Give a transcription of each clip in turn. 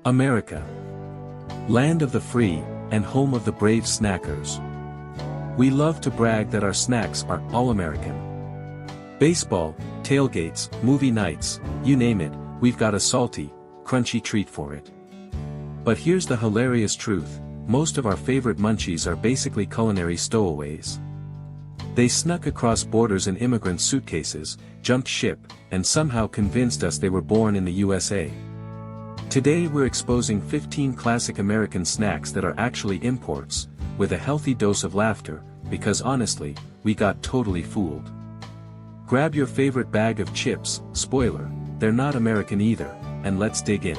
America. Land of the free, and home of the brave snackers. We love to brag that our snacks are all American. Baseball, tailgates, movie nights, you name it, we've got a salty, crunchy treat for it. But here's the hilarious truth, most of our favorite munchies are basically culinary stowaways. They snuck across borders in immigrant suitcases, jumped ship, and somehow convinced us they were born in the USA. Today we're exposing 15 classic American snacks that are actually imports, with a healthy dose of laughter, because honestly, we got totally fooled. Grab your favorite bag of chips, spoiler, they're not American either, and let's dig in.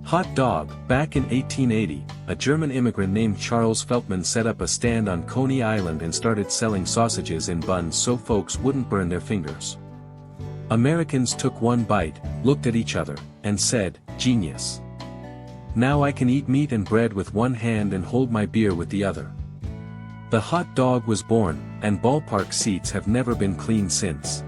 Hot dog. Back in 1880, a German immigrant named Charles Feltman set up a stand on Coney Island and started selling sausages in buns so folks wouldn't burn their fingers. Americans took one bite, looked at each other, and said, "Genius. Now I can eat meat and bread with one hand and hold my beer with the other." The hot dog was born, and ballpark seats have never been cleaned since.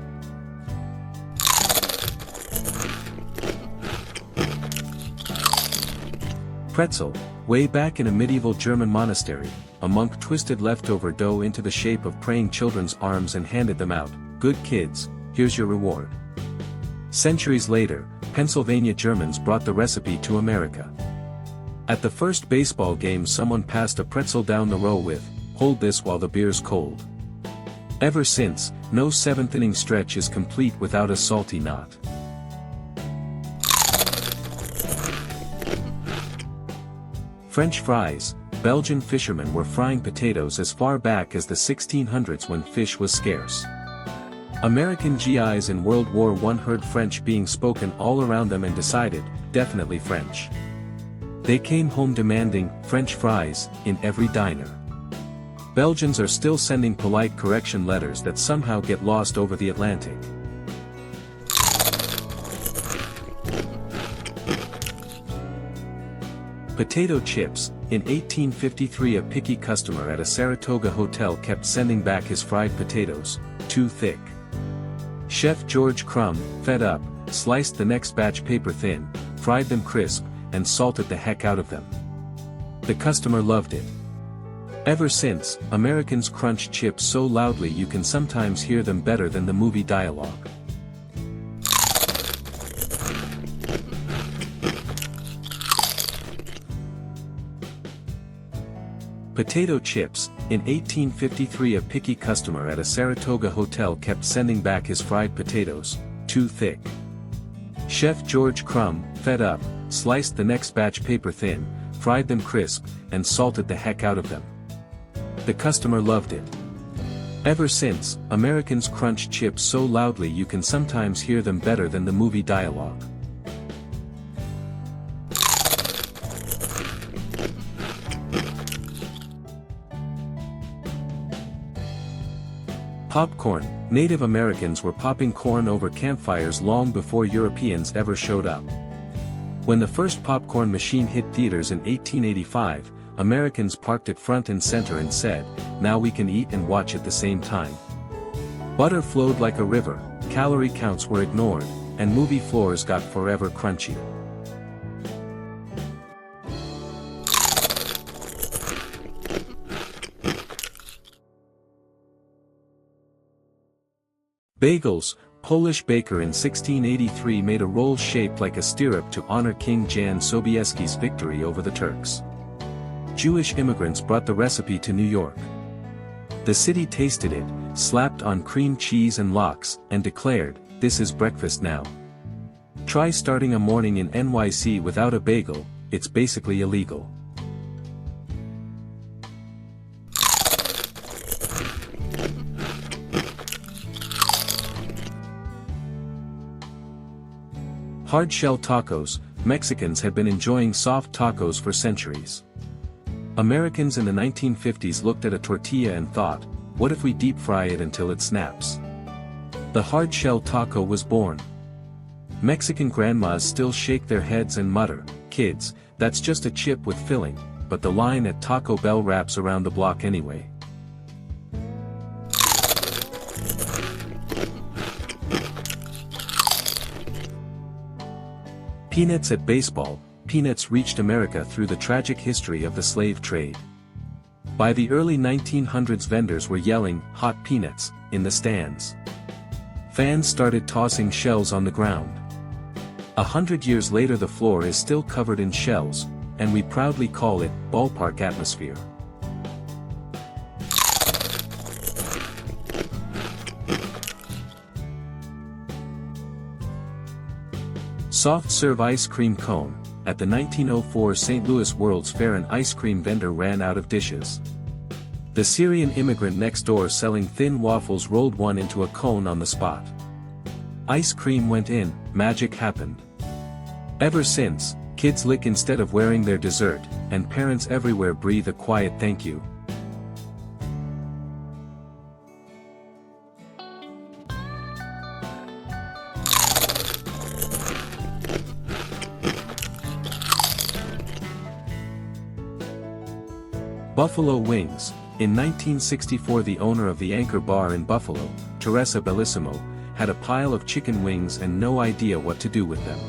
Pretzel. Way back in a medieval German monastery, a monk twisted leftover dough into the shape of praying children's arms and handed them out. "Good kids, here's your reward." Centuries later, Pennsylvania Germans brought the recipe to America. At the first baseball game someone passed a pretzel down the row with, "Hold this while the beer's cold." Ever since, no seventh-inning stretch is complete without a salty knot. French fries. Belgian fishermen were frying potatoes as far back as the 1600s when fish was scarce. American GIs in World War I heard French being spoken all around them and decided, definitely French. They came home demanding French fries in every diner. Belgians are still sending polite correction letters that somehow get lost over the Atlantic. Potato chips. In 1853 a picky customer at a Saratoga hotel kept sending back his fried potatoes, too thick. Chef George Crumb, fed up, sliced the next batch paper thin, fried them crisp, and salted the heck out of them. The customer loved it. Ever since, Americans crunch chips so loudly you can sometimes hear them better than the movie dialogue. Potato chips. In 1853 a picky customer at a Saratoga hotel kept sending back his fried potatoes, too thick. Chef George Crumb, fed up, sliced the next batch paper thin, fried them crisp, and salted the heck out of them. The customer loved it. Ever since, Americans crunch chips so loudly you can sometimes hear them better than the movie dialogue. Popcorn. Native Americans were popping corn over campfires long before Europeans ever showed up. When the first popcorn machine hit theaters in 1885, Americans parked it front and center and said, "Now we can eat and watch at the same time." Butter flowed like a river, calorie counts were ignored, and movie floors got forever crunchy. Bagels. Polish baker in 1683 made a roll shaped like a stirrup to honor King Jan Sobieski's victory over the Turks. Jewish immigrants brought the recipe to New York. The city tasted it, slapped on cream cheese and lox, and declared, "This is breakfast now." Try starting a morning in NYC without a bagel, it's basically illegal. Hard-shell tacos. Mexicans had been enjoying soft tacos for centuries. Americans in the 1950s looked at a tortilla and thought, what if we deep fry it until it snaps? The hard-shell taco was born. Mexican grandmas still shake their heads and mutter, "Kids, that's just a chip with filling," but the line at Taco Bell wraps around the block anyway. Peanuts at baseball. Peanuts reached America through the tragic history of the slave trade. By the early 1900s, vendors were yelling, "Hot peanuts," in the stands. Fans started tossing shells on the ground. 100 years later, the floor is still covered in shells, and we proudly call it ballpark atmosphere. Soft serve ice cream cone. At the 1904 St. Louis World's Fair, an ice cream vendor ran out of dishes. The Syrian immigrant next door selling thin waffles rolled one into a cone on the spot. Ice cream went in, magic happened. Ever since, kids lick instead of wearing their dessert, and parents everywhere breathe a quiet thank you. Buffalo wings. In 1964, the owner of the Anchor Bar in Buffalo, Teresa Bellissimo, had a pile of chicken wings and no idea what to do with them.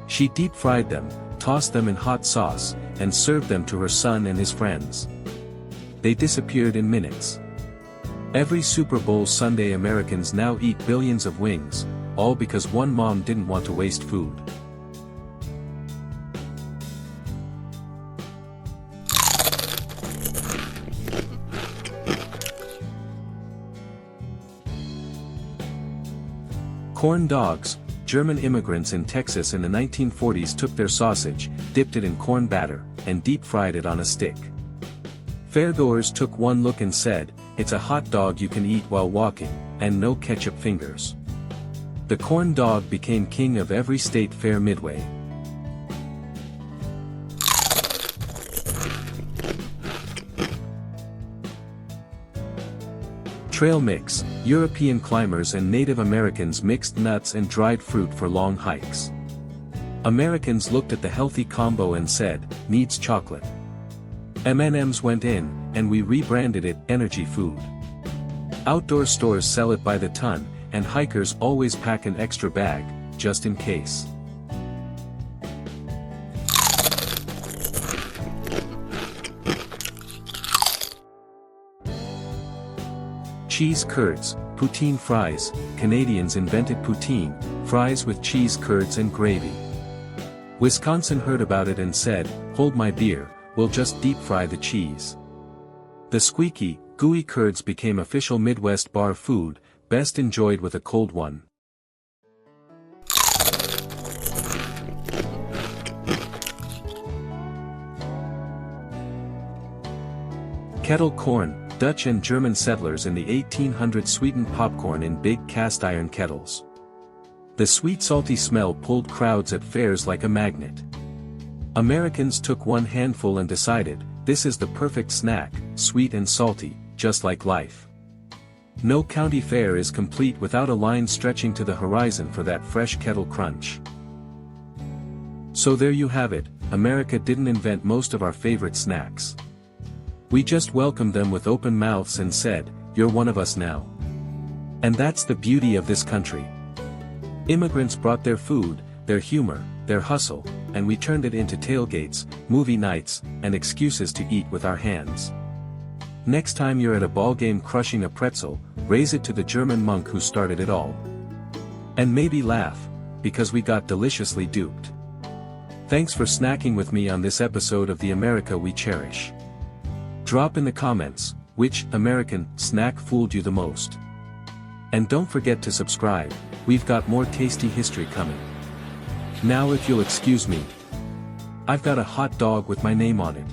She deep-fried them, tossed them in hot sauce, and served them to her son and his friends. They disappeared in minutes. Every Super Bowl Sunday, Americans now eat billions of wings, all because one mom didn't want to waste food. Corn dogs. German immigrants in Texas in the 1940s took their sausage, dipped it in corn batter, and deep-fried it on a stick. Fairgoers took one look and said, "It's a hot dog you can eat while walking, and no ketchup fingers." The corn dog became king of every state fair midway. Trail mix. European climbers and Native Americans mixed nuts and dried fruit for long hikes. Americans looked at the healthy combo and said, "Needs chocolate." M&Ms went in, and we rebranded it energy food. Outdoor stores sell it by the ton, and hikers always pack an extra bag, just in case. Cheese curds. Poutine fries. Canadians invented poutine, fries with cheese curds and gravy. Wisconsin heard about it and said, "Hold my beer, we'll just deep fry the cheese." The squeaky, gooey curds became official Midwest bar food, best enjoyed with a cold one. Kettle corn. Dutch and German settlers in the 1800s sweetened popcorn in big cast-iron kettles. The sweet salty smell pulled crowds at fairs like a magnet. Americans took one handful and decided, this is the perfect snack, sweet and salty, just like life. No county fair is complete without a line stretching to the horizon for that fresh kettle crunch. So there you have it, America didn't invent most of our favorite snacks. We just welcomed them with open mouths and said, "You're one of us now." And that's the beauty of this country. Immigrants brought their food, their humor, their hustle, and we turned it into tailgates, movie nights, and excuses to eat with our hands. Next time you're at a ballgame crushing a pretzel, raise it to the German monk who started it all. And maybe laugh, because we got deliciously duped. Thanks for snacking with me on this episode of The America We Cherish. Drop in the comments, which American snack fooled you the most? And don't forget to subscribe, we've got more tasty history coming. Now if you'll excuse me, I've got a hot dog with my name on it.